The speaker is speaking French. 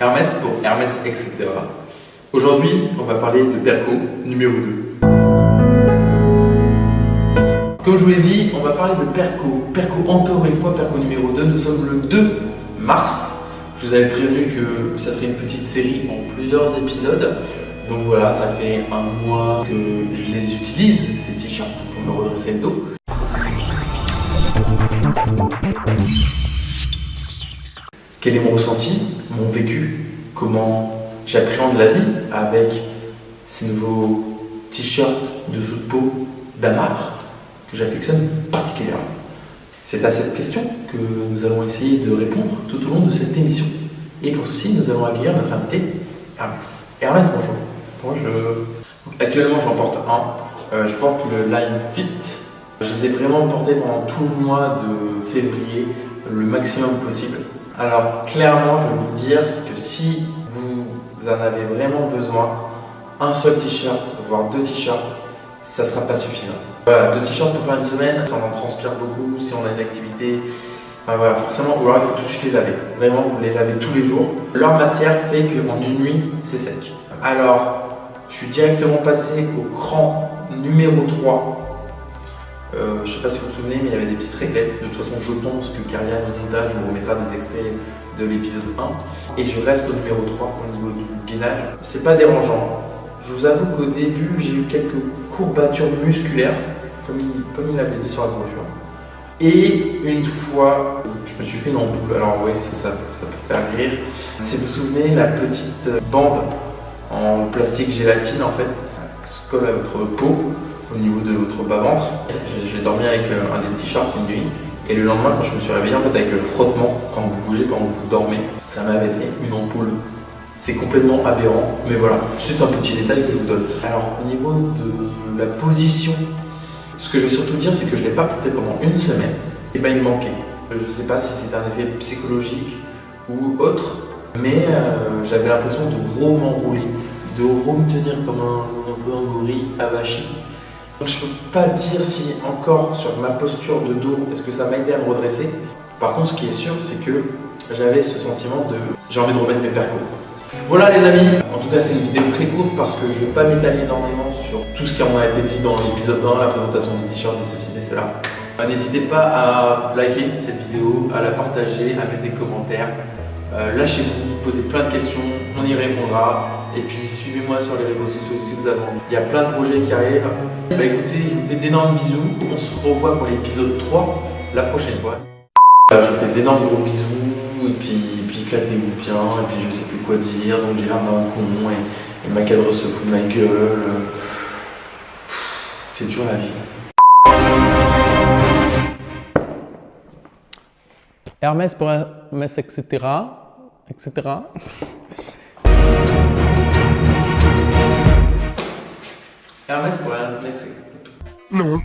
Hermès pour Hermès, etc. Aujourd'hui, on va parler de Perco numéro 2. Comme je vous l'ai dit, on va parler de Perco. Perco, encore une fois, Perco numéro 2. Nous sommes le 2 mars. Je vous avais prévenu que ça serait une petite série en plusieurs épisodes. Donc voilà, ça fait un mois que je les utilise, ces t-shirts, pour me redresser le dos. Quel est mon ressenti, mon vécu, comment j'appréhende la vie avec ces nouveaux t-shirts dessous de peau d'Amar que j'affectionne particulièrement. C'est à cette question que nous allons essayer de répondre tout au long de cette émission. Et pour ceci, nous allons accueillir notre invité, Hermès. Hermès, bonjour. Bonjour. Actuellement, j'en porte un. Je porte le Line Fit. Je les ai vraiment portés pendant tout le mois de février, le maximum possible. Alors clairement, je vais vous le dire, c'est que si vous en avez vraiment besoin, un seul t-shirt, voire 2 t-shirts, ça ne sera pas suffisant. Voilà, 2 t-shirts pour faire une semaine, ça en transpire beaucoup, si on a une activité, voilà, forcément, ou alors il faut tout de suite les laver. Vraiment, vous les lavez tous les jours. Leur matière fait qu'en une nuit, c'est sec. Alors, je suis directement passé au cran numéro 3. Je ne sais pas si vous vous souvenez, mais il y avait des petites réglettes. De toute façon, je pense que Karian au montage vous remettra des extraits de l'épisode 1. Et je reste au numéro 3 au niveau du gainage. C'est pas dérangeant. Je vous avoue qu'au début, j'ai eu quelques courbatures musculaires, comme il l'avait dit sur la brochure. Et une fois, je me suis fait une ampoule. Alors oui, ça peut faire rire. Si vous vous souvenez, la petite bande en plastique gélatine, en fait, ça se colle à votre peau au niveau de votre bas-ventre. J'ai dormi avec un des t-shirts une nuit. Et le lendemain, quand je me suis réveillé, en fait, avec le frottement, quand vous bougez, quand vous dormez, ça m'avait fait une ampoule. C'est complètement aberrant, mais voilà, c'est un petit détail que je vous donne. Alors, au niveau de la position, ce que je vais surtout dire, c'est que je ne l'ai pas porté pendant une semaine. Et ben, il me manquait. Je ne sais pas si c'était un effet psychologique ou autre, mais j'avais l'impression de m'enrouler, de me tenir comme un peu un gorille avachi. Donc je ne peux pas dire si encore sur ma posture de dos, est-ce que ça m'a aidé à me redresser. Par contre, ce qui est sûr, c'est que j'avais ce sentiment de j'ai envie de remettre mes percos. Voilà les amis, en tout cas c'est une vidéo très courte parce que je ne vais pas m'étaler énormément sur tout ce qui en a été dit dans l'épisode 1, la présentation des t-shirts, des ceci, des cela. N'hésitez pas à liker cette vidéo, à la partager, à mettre des commentaires. Lâchez-vous, posez plein de questions, on y répondra. Et puis suivez-moi sur les réseaux sociaux si vous avez envie. Il y a plein de projets qui arrivent. Bah écoutez, je vous fais d'énormes bisous. On se revoit pour l'épisode 3 la prochaine fois. Je vous fais d'énormes gros bisous. Et puis éclatez-vous bien. Et puis je sais plus quoi dire. Donc j'ai l'air d'un con. Et ma cadre se fout de ma gueule. C'est dur la vie. Hermès pour Hermès, etc. etc. Hermès pour Hermès, etc. Non.